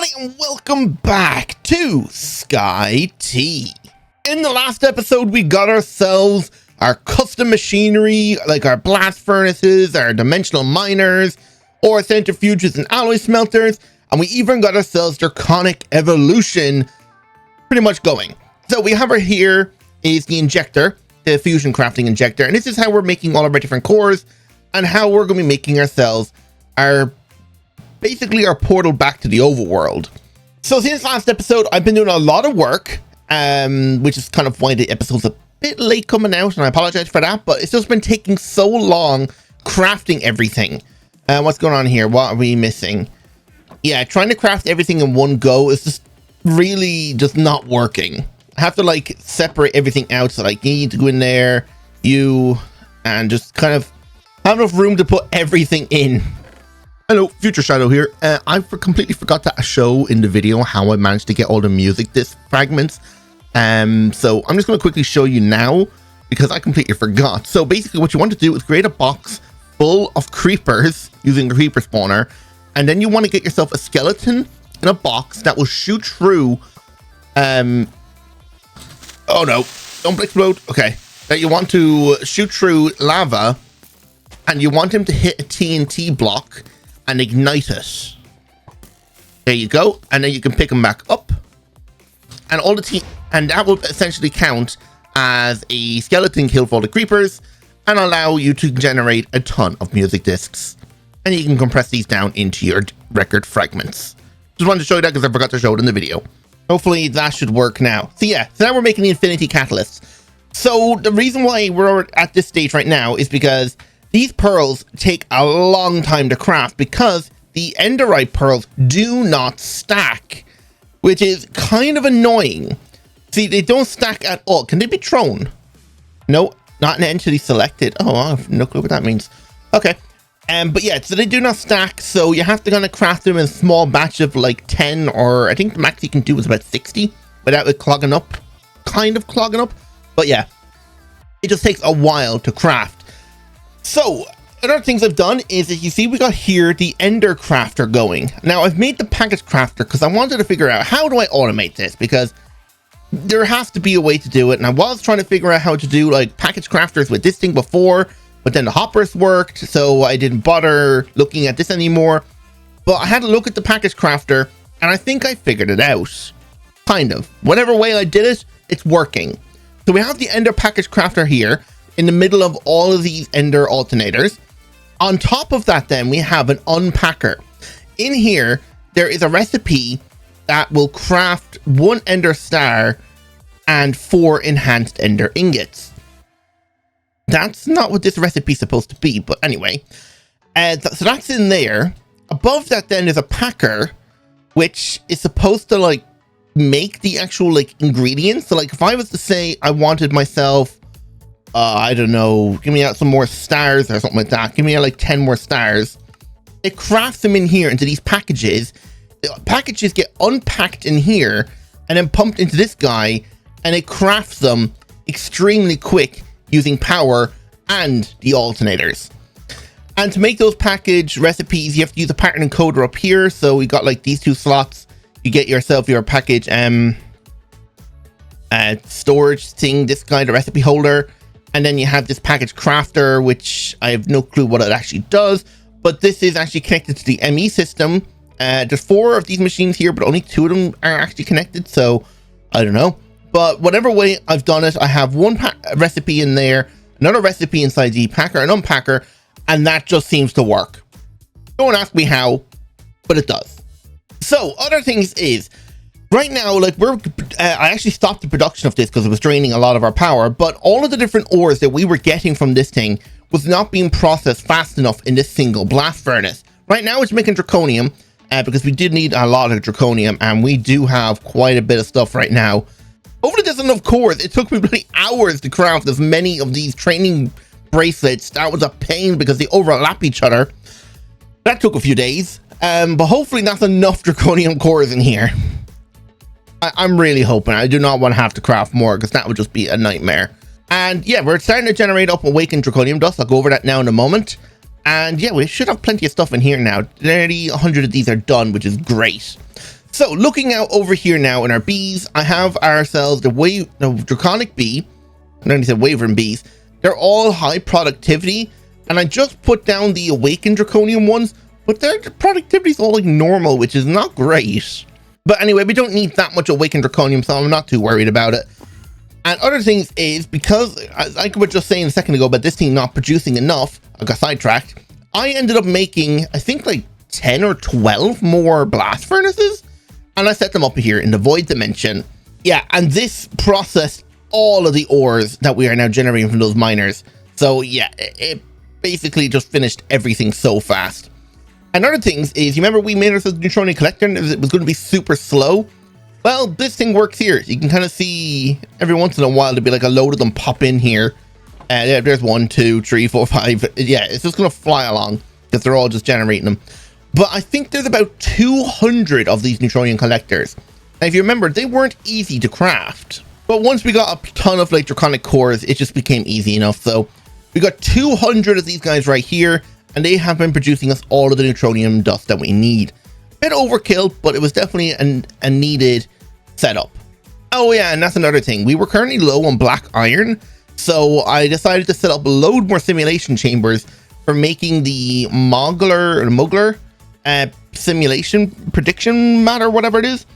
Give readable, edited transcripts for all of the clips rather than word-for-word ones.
everybody, and welcome back to SkyT. In the last episode, we got ourselves our custom machinery, like our blast furnaces, our dimensional miners, ore centrifuges and alloy smelters, and we even got ourselves draconic evolution pretty much going. So we have her here is the injector, the fusion crafting injector, and this is how we're making all of our different cores and how we're going to be making ourselves basically our portal back to the overworld. So since last episode, I've been doing a lot of work, which is kind of why the episode's a bit late coming out, and I apologize for that, but it's just been taking so long crafting everything. What's going on here? What are we missing? Yeah, trying to craft everything in one go is just really just not working. I have to like separate everything out, so like you need to go in there, and just kind of have enough room to put everything in. Hello, Future Shadow here. I completely forgot to show in the video how I managed to get all the music disc fragments. So I'm just going to quickly show you now because I completely forgot. So basically what you want to do is create a box full of creepers using the creeper spawner. And then you want to get yourself a skeleton in a box that will shoot through... oh no, don't explode. Okay. That you want to shoot through lava and you want him to hit a TNT block and ignite it. There you go, and then you can pick them back up, and and that will essentially count as a skeleton kill for all the creepers and allow you to generate a ton of music discs, and you can compress these down into your record fragments. Just wanted to show you that because I forgot to show it in the video. Hopefully that should work now. So yeah, so now we're making the infinity catalysts. So the reason why we're at this stage right now is because these pearls take a long time to craft because the enderite pearls do not stack, which is kind of annoying. See, they don't stack at all. Can they be thrown? No, not an entity selected. Oh, I have no clue what that means. Okay. But yeah, so they do not stack, so you have to kind of craft them in a small batch of like 10, or I think the max you can do is about 60 without it clogging up. Kind of clogging up. But yeah, it just takes a while to craft. So, other things I've done is, as you see, we got here the Ender Crafter going. Now, I've made the Package Crafter because I wanted to figure out how do I automate this, because there has to be a way to do it. And I was trying to figure out how to do like Package Crafters with this thing before, but then the hoppers worked, so I didn't bother looking at this anymore. But I had to look at the Package Crafter, and I think I figured it out. Kind of. Whatever way I did it, it's working. So we have the Ender Package Crafter here in the middle of all of these Ender alternators. On top of that, then we have an unpacker. In here, there is a recipe that will craft 1 Ender Star and 4 enhanced Ender Ingots. That's not what this recipe is supposed to be, but anyway. So that's in there. Above that, then, is a packer, which is supposed to, like, make the actual, like, ingredients. So, like, if I was to say I wanted myself... I don't know, give me out some more stars or something like that. Give me like 10 more stars. It crafts them in here into these packages. The packages get unpacked in here and then pumped into this guy, and it crafts them extremely quick using power and the alternators. And to make those package recipes, you have to use a pattern encoder up here. So we got like these 2 slots. You get yourself your package storage thing, this guy, the recipe holder. And then you have this package crafter, which I have no clue what it actually does, but this is actually connected to the ME system. There's 4 of these machines here, but only 2 of them are actually connected, so I don't know. But whatever way I've done it, I have one recipe in there, another recipe inside the packer, an unpacker, and that just seems to work. Don't ask me how, but it does. So other things is, right now, like I actually stopped the production of this because it was draining a lot of our power, but all of the different ores that we were getting from this thing was not being processed fast enough in this single blast furnace. Right now it's making draconium because we did need a lot of draconium, and we do have quite a bit of stuff right now. Over the enough cores, it took me really hours to craft as many of these training bracelets. That was a pain because they overlap each other. That took a few days, but hopefully that's enough draconium cores in here. I'm really hoping. I do not want to have to craft more because that would just be a nightmare. And yeah, we're starting to generate up awakened draconium dust. I'll go over that now in a moment. And yeah, we should have plenty of stuff in here now. Nearly 100 of these are done, which is great. So looking out over here now in our bees, I have ourselves the draconic bee. I only said wavering bees. They're all high productivity, and I just put down the awakened draconium ones, but their productivity is all like normal, which is not great. But anyway, we don't need that much awakened draconium, so I'm not too worried about it. And other things is, because I was just saying a second ago about this thing not producing enough, I got sidetracked. I ended up making, I think, like 10 or 12 more blast furnaces, and I set them up here in the void dimension. Yeah, and this processed all of the ores that we are now generating from those miners. So yeah, it basically just finished everything so fast. And other things is, you remember we made ourselves a neutronium collector and it was going to be super slow? Well, this thing works here. You can kind of see every once in a while there'll be like a load of them pop in here. And there's 1, 2, 3, 4, 5. Yeah, it's just going to fly along because they're all just generating them. But I think there's about 200 of these neutronium collectors. And if you remember, they weren't easy to craft. But once we got a ton of like draconic cores, it just became easy enough. So we got 200 of these guys right here, and they have been producing us all of the neutronium dust that we need. Bit overkill, but it was definitely a needed setup. Oh yeah, and that's another thing. We were currently low on black iron, so I decided to set up a load more simulation chambers for making the Mogler simulation prediction matter, whatever it is.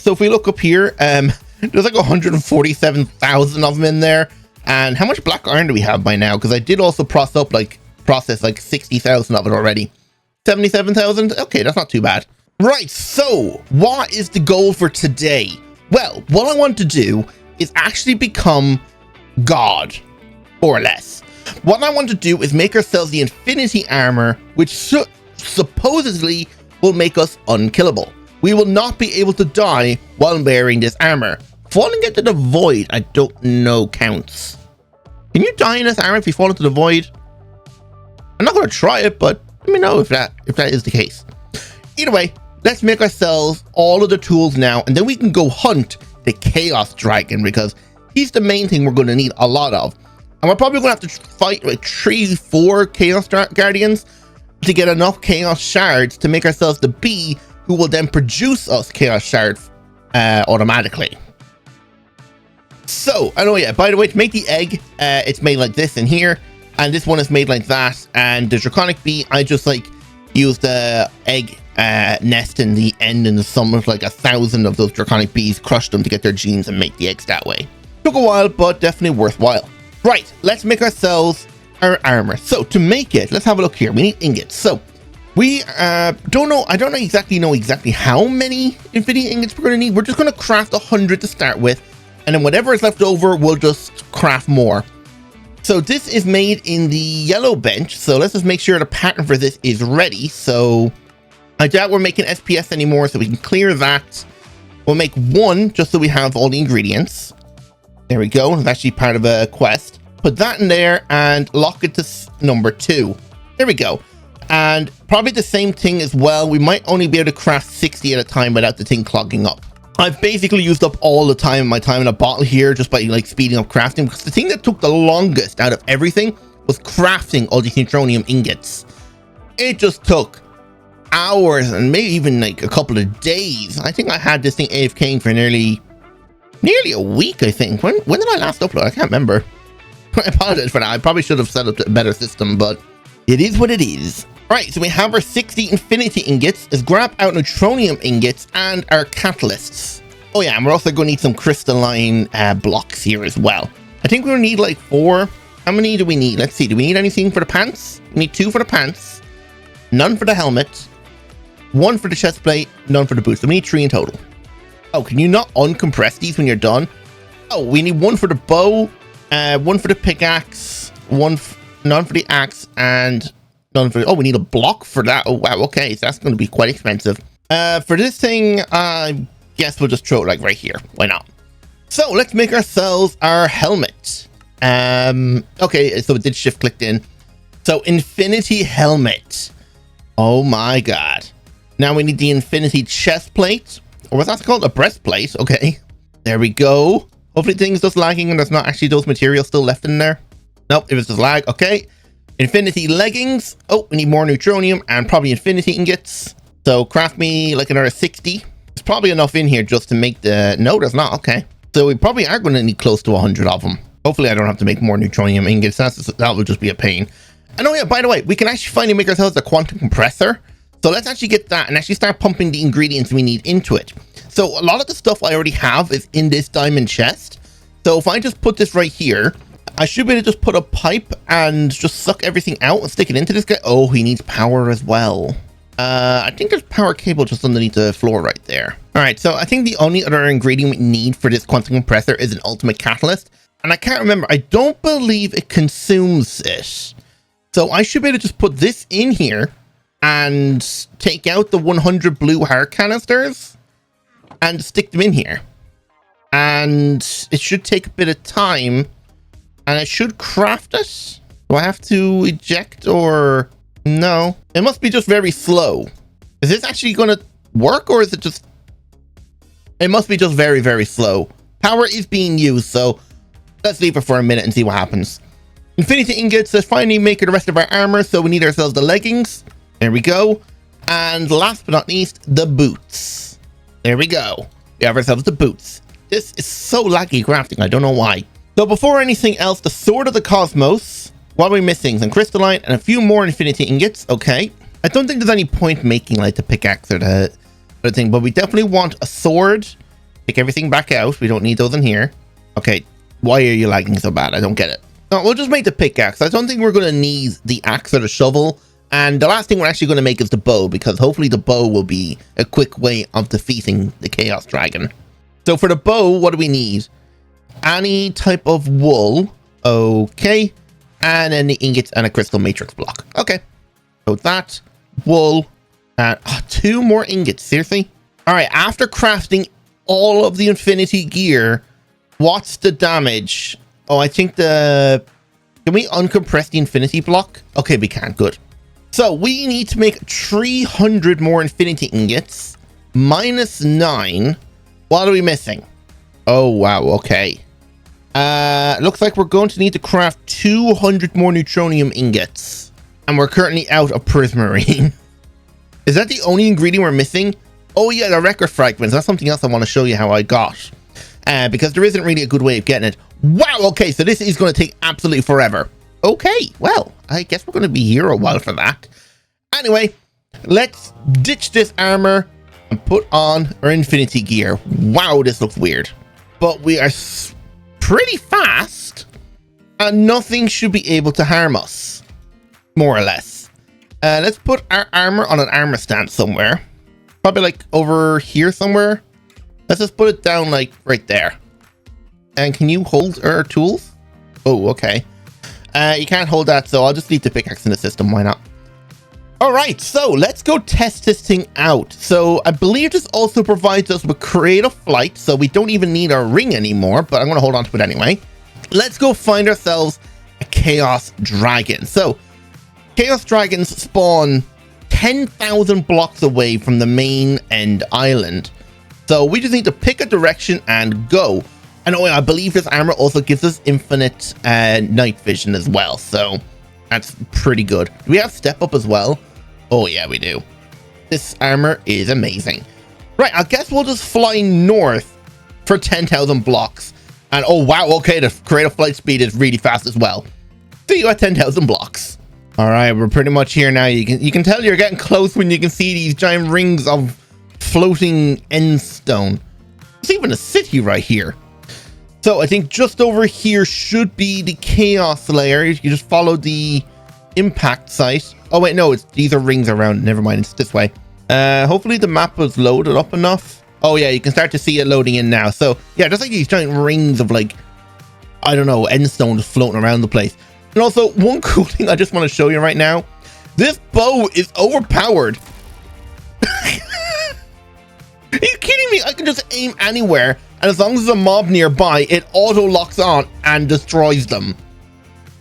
So if we look up here, there's like 147,000 of them in there. And how much black iron do we have by now? Because I did also process like 60,000 of it already. 77,000? Okay, that's not too bad. Right, so what is the goal for today? Well, what I want to do is actually become God, or less. What I want to do is make ourselves the infinity armor, which supposedly will make us unkillable. We will not be able to die while wearing this armor. Falling into the void, I don't know counts. Can you die in this armor if you fall into the void? I'm not going to try it, but let me know if that is the case. Either way, let's make ourselves all of the tools now, and then we can go hunt the Chaos Dragon, because he's the main thing we're going to need a lot of. And we're probably going to have to fight like 3-4 Chaos Guardians to get enough Chaos Shards to make ourselves the bee who will then produce us Chaos Shards automatically. So, oh yeah, by the way, to make the egg, it's made like this in here, and this one is made like that. And the draconic bee, I just like use the egg nest in the end in the sum of like 1,000 of those draconic bees, crush them to get their genes and make the eggs that way. Took a while, but definitely worthwhile. Right, let's make ourselves our armor. So to make it, let's have a look here. We need ingots. So we don't know exactly how many infinity ingots we're going to need. We're just going to craft 100 to start with, and then whatever is left over, we'll just craft more. So this is made in the yellow bench. So let's just make sure the pattern for this is ready. So I doubt we're making SPS anymore, so we can clear that. We'll make one just so we have all the ingredients. There we go. It's actually part of a quest. Put that in there and lock it to number 2. There we go. And probably the same thing as well. We might only be able to craft 60 at a time without the thing clogging up. I've basically used up all the time, my time in a bottle here, just by like speeding up crafting, because the thing that took the longest out of everything was crafting all these neutronium ingots. It just took hours and maybe even like a couple of days. I think I had this thing AFKing for nearly a week, I think. When did I last upload? I can't remember. I apologize for that. I probably should have set up a better system, but it is what it is. All right, so we have our 60 infinity ingots. Let's grab out neutronium ingots and our catalysts. Oh yeah, and we're also going to need some crystalline blocks here as well. I think we'll need like 4. How many do we need? Let's see. Do we need anything for the pants? We need 2 for the pants, none for the helmet, 1 for the chest plate, none for the boots. So we need 3 in total. Oh, can you not uncompress these when you're done? Oh, we need 1 for the bow, 1 for the pickaxe, none for the axe, and none for... Oh, we need a block for that. Oh, wow. Okay, so that's going to be quite expensive. For this thing, I guess we'll just throw it like right here. Why not? So let's make ourselves our helmet. Okay, so it did shift clicked in. So infinity helmet. Oh my god. Now we need the infinity chest plate. Or what's that called? A breastplate. Okay. There we go. Hopefully things just lagging and there's not actually those materials still left in there. Nope, it was just lag. Okay. Infinity leggings. Oh, we need more neutronium and probably infinity ingots. So craft me like another 60. There's probably enough in here just to make the... No, there's not. Okay. So we probably are going to need close to 100 of them. Hopefully I don't have to make more neutronium ingots. That will just be a pain. And oh yeah, by the way, we can actually finally make ourselves a quantum compressor. So let's actually get that and actually start pumping the ingredients we need into it. So a lot of the stuff I already have is in this diamond chest. So if I just put this right here, I should be able to just put a pipe and just suck everything out and stick it into this guy. Oh, he needs power as well. I think there's power cable just underneath the floor right there. All right, so I think the only other ingredient we need for this quantum compressor is an ultimate catalyst. And I can't remember. I don't believe it consumes it. So I should be able to just put this in here and take out the 100 blue heart canisters and stick them in here. And it should take a bit of time. And I should craft it. Do I have to eject or... No. It must be just very slow. Is this actually going to work or is it just... It must be just very, very slow. Power is being used, so let's leave it for a minute and see what happens. Infinity ingots, let's finally make the rest of our armor, so we need ourselves the leggings. There we go. And last but not least, the boots. There we go. We have ourselves the boots. This is so laggy crafting, I don't know why. So before anything else, the Sword of the Cosmos. What are we missing? Some crystalline and a few more infinity ingots. Okay. I don't think there's any point making like the pickaxe or the thing, but we definitely want a sword. Take everything back out. We don't need those in here. Okay. Why are you lagging so bad? I don't get it. No, we'll just make the pickaxe. I don't think we're going to need the axe or the shovel. And the last thing we're actually going to make is the bow, because hopefully the bow will be a quick way of defeating the Chaos Dragon. So for the bow, what do we need? Any type of wool. Okay. And then the ingots and a crystal matrix block. Okay. So that, wool, and 2 more ingots. Seriously? All right. After crafting all of the infinity gear, what's the damage? Oh, I think can we uncompress the infinity block? Okay, we can. Good. So we need to make 300 more infinity ingots. -9. What are we missing? Oh, wow. Okay. Looks like we're going to need to craft 200 more neutronium ingots. And we're currently out of prismarine. Is that the only ingredient we're missing? Oh yeah, the record fragments. That's something else I want to show you how I got. Because there isn't really a good way of getting it. Wow, okay, so this is going to take absolutely forever. Okay, well, I guess we're going to be here a while for that. Anyway, let's ditch this armor and put on our infinity gear. Wow, this looks weird. But we are pretty fast, and nothing should be able to harm us, more or less. Let's put our armor on an armor stand somewhere, probably like over here somewhere. Let's just put it down like right there. And can you hold our tools? Oh, okay. You can't hold that, so I'll just leave the pickaxe in the system. Why not? All right, so let's go test this thing out. So I believe this also provides us with creative flight, so we don't even need our ring anymore, but I'm going to hold on to it anyway. Let's go find ourselves a Chaos Dragon. So Chaos Dragons spawn 10,000 blocks away from the main end island. So we just need to pick a direction and go. And oh, I believe this armor also gives us infinite night vision as well. So that's pretty good. Do we have step up as well? Oh yeah, we do. This armor is amazing. Right, I guess we'll just fly north for 10,000 blocks. And oh wow, okay, the creative flight speed is really fast as well. See you at 10,000 blocks. All right, we're pretty much here now. You can tell you're getting close when you can see these giant rings of floating end stone. There's even a city right here. So I think just over here should be the chaos layer. You just follow the impact site. Oh wait, no, these are rings around. Never mind, it's this way. Hopefully the map was loaded up enough. Oh yeah, you can start to see it loading in now. So yeah, there's like these giant rings of like, I don't know, end stone just floating around the place. And also one cool thing I just want to show you right now. This bow is overpowered. Are you kidding me? I can just aim anywhere, and as long as there's a mob nearby, it auto locks on and destroys them.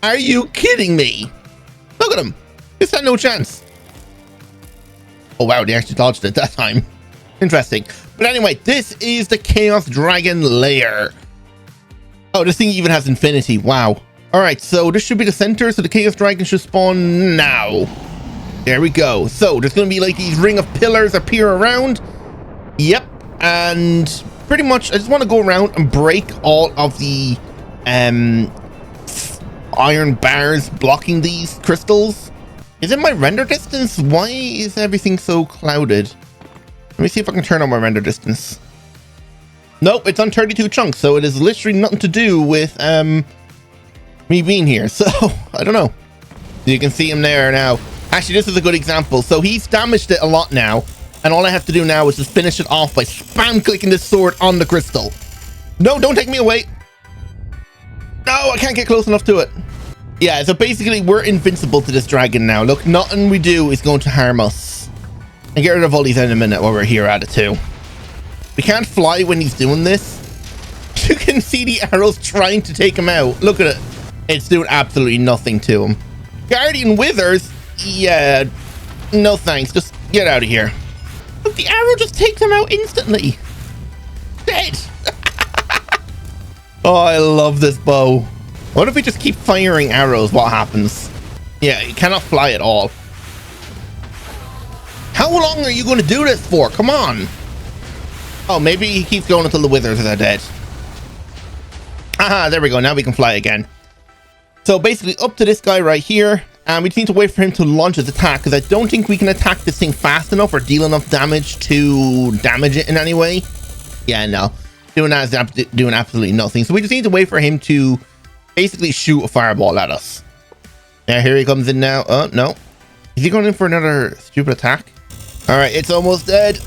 Are you kidding me? Look at him. This had no chance. Oh wow, they actually dodged it that time. Interesting. But anyway, this is the Chaos Dragon lair. Oh, this thing even has infinity. Wow. All right, so this should be the center, so the Chaos Dragon should spawn now. There we go. So there's going to be like these ring of pillars appear around. Yep. And pretty much I just want to go around and break all of the iron bars blocking these crystals. Is it my render distance? Why is everything so clouded? Let me see if I can turn on my render distance. Nope, it's on 32 chunks, so it is literally nothing to do with me being here. So I don't know. You can see him there now. Actually, this is a good example. So he's damaged it a lot now, and all I have to do now is just finish it off by spam clicking this sword on the crystal. No, don't take me away. No, I can't get close enough to it. Yeah, so basically we're invincible to this dragon now. Look, nothing we do is going to harm us. And get rid of all these in a minute while we're here at it too. We can't fly when he's doing this. You can see the arrows trying to take him out. Look at it. It's doing absolutely nothing to him. Guardian Withers? Yeah, no thanks. Just get out of here. Look, the arrow just takes him out instantly. Dead. Oh, I love this bow. What if we just keep firing arrows? What happens? Yeah, you cannot fly at all. How long are you going to do this for? Come on. Oh, maybe he keeps going until the withers are dead. Aha, there we go. Now we can fly again. So basically up to this guy right here. And we just need to wait for him to launch his attack, because I don't think we can attack this thing fast enough or deal enough damage to damage it in any way. Yeah, no. Doing that is doing absolutely nothing. So we just need to wait for him to basically shoot a fireball at us. Yeah, here he comes in now. Oh, no. Is he going in for another stupid attack? All right, it's almost dead.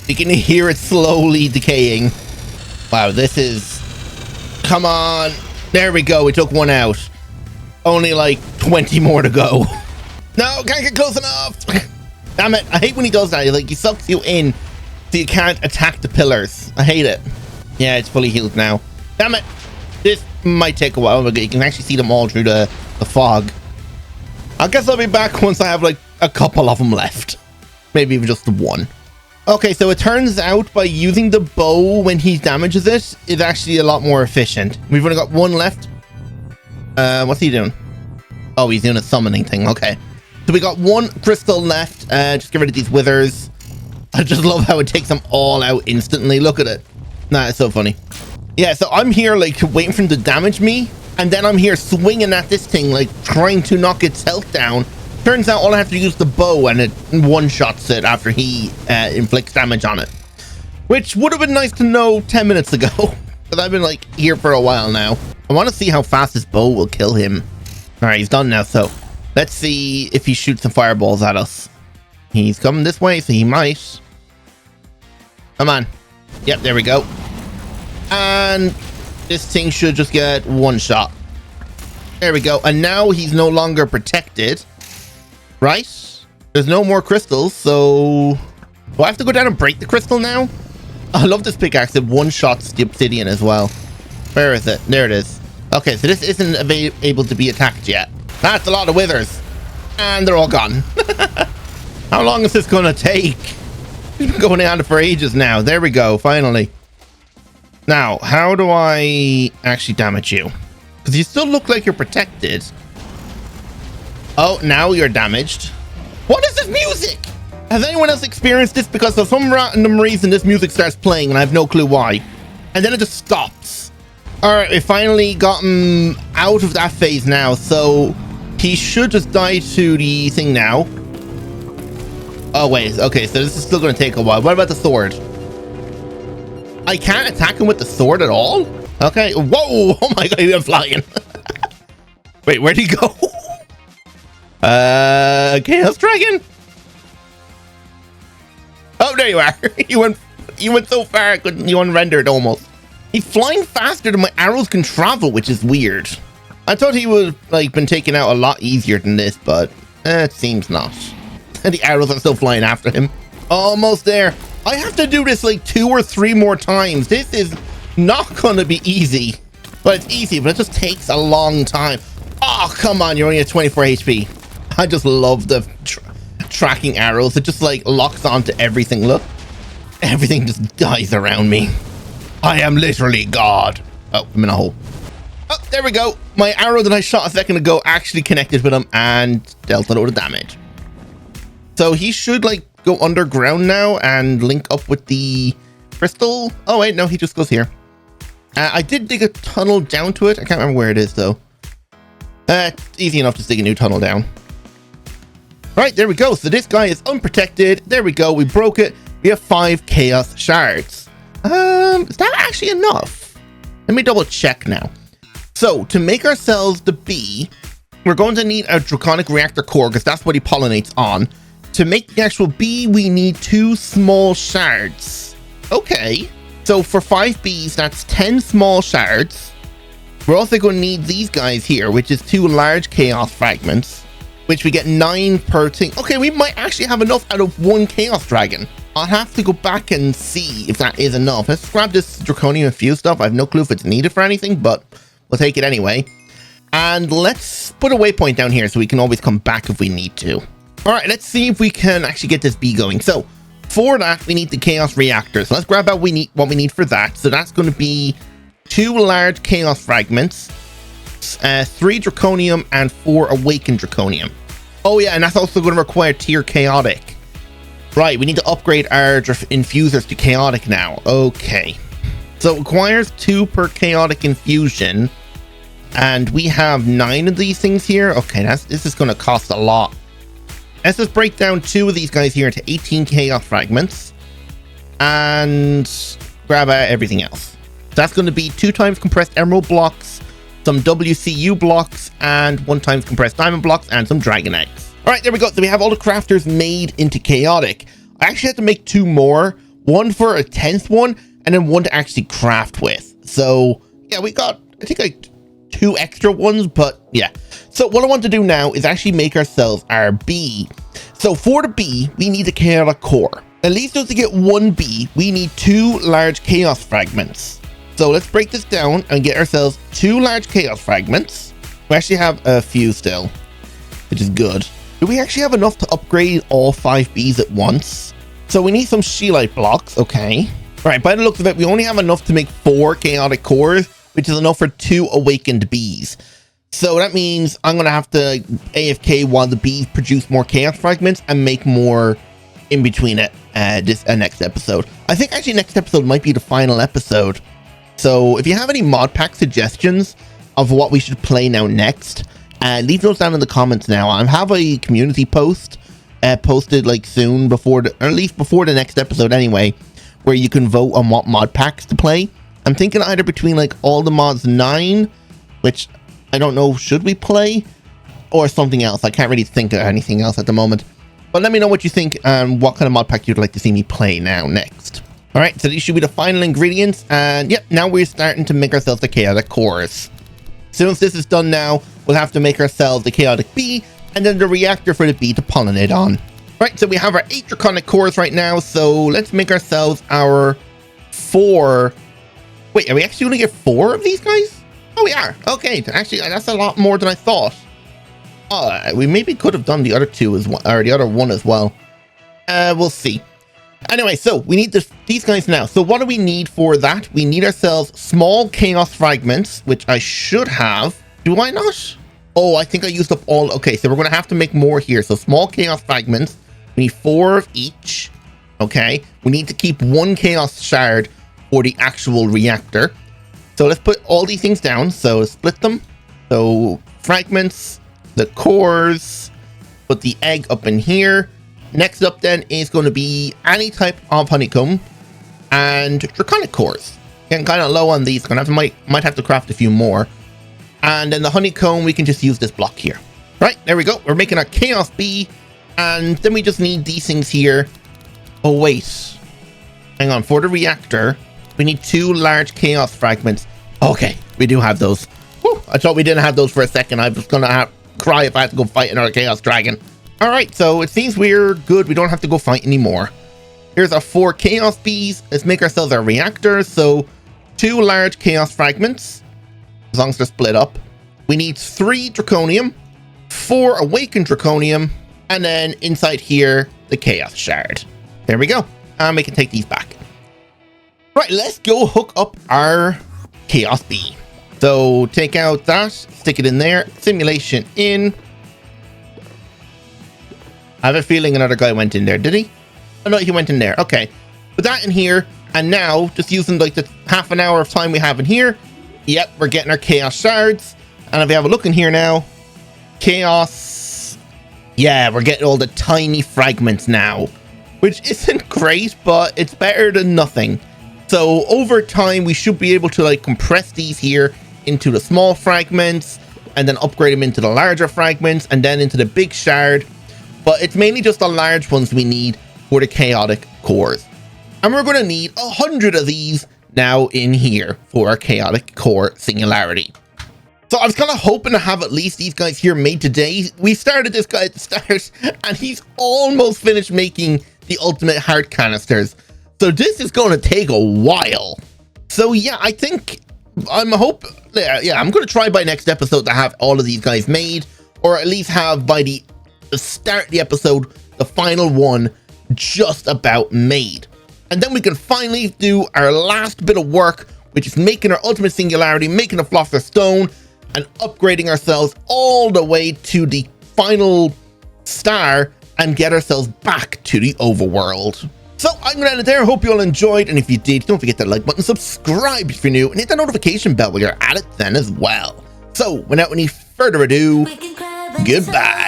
You can hear it slowly decaying. Wow, this is... Come on. There we go. We took one out. Only like 20 more to go. No, can't get close enough. Damn it. I hate when he does that. Like, he sucks you in so you can't attack the pillars. I hate it. Yeah, it's fully healed now. Damn it. This might take a while, but you can actually see them all through the fog. I guess I'll be back once I have like a couple of them left. Maybe even just the one. Okay, so it turns out by using the bow when he damages it is actually a lot more efficient. We've only got one left. What's he doing? Oh, he's doing a summoning thing. Okay. So we got one crystal left. Just get rid of these withers. I just love how it takes them all out instantly. Look at it. Nah, it's so funny. Yeah, so I'm here like waiting for him to damage me. And then I'm here swinging at this thing, like trying to knock its health down. Turns out all I have to use is the bow and it one-shots it after he inflicts damage on it. Which would have been nice to know 10 minutes ago. Because I've been like here for a while now. I want to see how fast this bow will kill him. Alright, he's done now, so let's see if he shoots some fireballs at us. He's coming this way, so he might. Come on. Yep, there we go. And this thing should just get one shot. There we go. And now he's no longer protected. Right? There's no more crystals, so... Do I have to go down and break the crystal now? I love this pickaxe. It one-shots the obsidian as well. Where is it? There it is. Okay, so this isn't able to be attacked yet. That's a lot of withers. And they're all gone. How long is this going to take? It's been going on for ages now. There we go, finally. Now, how do I actually damage you? Because you still look like you're protected. Oh, now you're damaged. What is this music? Has anyone else experienced this? Because for some random reason, this music starts playing and I have no clue why. And then it just stops. All right, we finally got him out of that phase now. So he should just die to the thing now. Oh, wait. Okay, so this is still going to take a while. What about the sword? I can't attack him with the sword at all? Okay. Whoa. Oh my God, he went flying. Wait, where'd he go? Chaos Dragon. Oh, there you are. you went so far I couldn't, you unrendered almost. He's flying faster than my arrows can travel, which is weird. I thought he would like been taken out a lot easier than this, but it seems not. And the arrows are still flying after him. Almost there. I have to do this like 2 or 3 more times. This is not gonna be easy. Well, it's easy, but it just takes a long time. Oh, come on, you're only at 24 HP. I just love the tracking arrows. It just like locks onto everything. Look, everything just dies around me. I am literally God. Oh, I'm in a hole. Oh, there we go. My arrow that I shot a second ago actually connected with him and dealt a load of damage. So he should like go underground now and link up with the crystal. Oh wait, no, he just goes here. I did dig a tunnel down to it. I can't remember where it is though. Easy enough to dig a new tunnel down. Right, there we go. So this guy is unprotected. There we go. We broke it. We have 5 chaos shards. Is that actually enough? Let me double check now. So to make ourselves the bee, we're going to need a draconic reactor core because that's what he pollinates on. To make the actual bee, we need 2 small shards. Okay. So for 5 bees, that's 10 small shards. We're also going to need these guys here, which is 2 large chaos fragments, which we get 9 per thing. Okay, we might actually have enough out of 1 chaos dragon. I'll have to go back and see if that is enough. Let's grab this draconium fuse stuff. I have no clue if it's needed for anything, but we'll take it anyway. And let's put a waypoint down here so we can always come back if we need to. All right, let's see if we can actually get this bee going. So for that, we need the chaos reactor. So let's grab out what we need for that. So that's going to be 2 large chaos fragments, 3 draconium, and 4 awakened draconium. Oh yeah, and that's also going to require tier chaotic. Right, we need to upgrade our infusers to chaotic now. Okay. So it requires 2 per chaotic infusion. And we have 9 of these things here. Okay, this is going to cost a lot. Let's just break down 2 of these guys here into 18 chaos fragments. And grab out everything else. That's going to be 2 times compressed emerald blocks, some WCU blocks, and 1 times compressed diamond blocks, and some dragon eggs. All right, there we go. So we have all the crafters made into chaotic. I actually had to make 2 more, 1 for a 10th one, and then 1 to actually craft with. So yeah, we got, I think, like 2 extra ones, but yeah. So what I want to do now is actually make ourselves our bee. So for the bee, we need a chaotic core. At least to get 1 bee, we need 2 large chaos fragments. So let's break this down and get ourselves 2 large chaos fragments. We actually have a few still, which is good. Do we actually have enough to upgrade all 5 bees at once? So we need some sheelite blocks. Okay. All right, by the looks of it, we only have enough to make 4 chaotic cores, which is enough for 2 awakened bees. So that means I'm going to have to AFK while the bees produce more chaos fragments and make more in between it. Next episode. I think actually next episode might be the final episode. So if you have any mod pack suggestions of what we should play now next, leave those down in the comments now. I have a community post posted like soon before, or at least before the next episode anyway, where you can vote on what mod packs to play. I'm thinking either between like all the mods 9, which I don't know, should we play, or something else. I can't really think of anything else at the moment. But let me know what you think and what kind of mod pack you'd like to see me play now next. All right, so these should be the final ingredients, and yep, now we're starting to make ourselves the chaotic cores. As soon as this is done now, we'll have to make ourselves the chaotic bee, and then the reactor for the bee to pollinate on. Right, so we have our 8 draconic cores right now, so let's make ourselves our 4. Wait, are we actually going to get 4 of these guys? Oh, we are. Okay, actually, that's a lot more than I thought. We maybe could have done the other 2 as well, or the other 1 as well. We'll see. Anyway, so we need these guys now. So what do we need for that? We need ourselves small chaos fragments, which I should have. Do I not? Oh, I think I used up all. Okay, so we're going to have to make more here. So small chaos fragments. We need 4 of each. Okay. We need to keep 1 chaos shard for the actual reactor. So let's put all these things down. So split them. So fragments, the cores, put the egg up in here. Next up then is going to be any type of honeycomb and draconic cores. Getting kind of low on these. Gonna have to, might have to craft a few more. And then the honeycomb, we can just use this block here. Right, there we go. We're making our chaos bee. And then we just need these things here. Oh, wait. Hang on. For the reactor, we need 2 large chaos fragments. Okay, we do have those. Whew, I thought we didn't have those for a second. I was going to cry if I had to go fight another chaos dragon. All right, so it seems we're good. We don't have to go fight anymore. Here's our 4 chaos bees. Let's make ourselves our reactor. So 2 large chaos fragments, as long as they're split up. We need 3 draconium, 4 awakened draconium, and then inside here, the chaos shard. There we go. And we can take these back. Right, let's go hook up our chaos bee. So take out that, stick it in there, simulation in. I have a feeling another guy went in there, did he? Oh no, he went in there. Okay. Put that in here. And now, just using like the half an hour of time we have in here. Yep, we're getting our chaos shards. And if we have a look in here now, chaos. Yeah, we're getting all the tiny fragments now, which isn't great, but it's better than nothing. So over time, we should be able to like compress these here into the small fragments and then upgrade them into the larger fragments and then into the big shard. But it's mainly just the large ones we need for the chaotic cores. And we're going to need 100 of these now in here for our chaotic core singularity. So I was kind of hoping to have at least these guys here made today. We started this guy at the start and he's almost finished making the ultimate heart canisters. So this is going to take a while. So yeah, I think I'm going to try by next episode to have all of these guys made, or at least have by the start of the episode, the final one just about made. And then we can finally do our last bit of work, which is making our ultimate singularity, making a philosopher's stone, and upgrading ourselves all the way to the final star and get ourselves back to the overworld. So I'm going to end it there. Hope you all enjoyed. And if you did, don't forget that like button, subscribe if you're new, and hit the notification bell while you're at it then as well. So without any further ado, goodbye.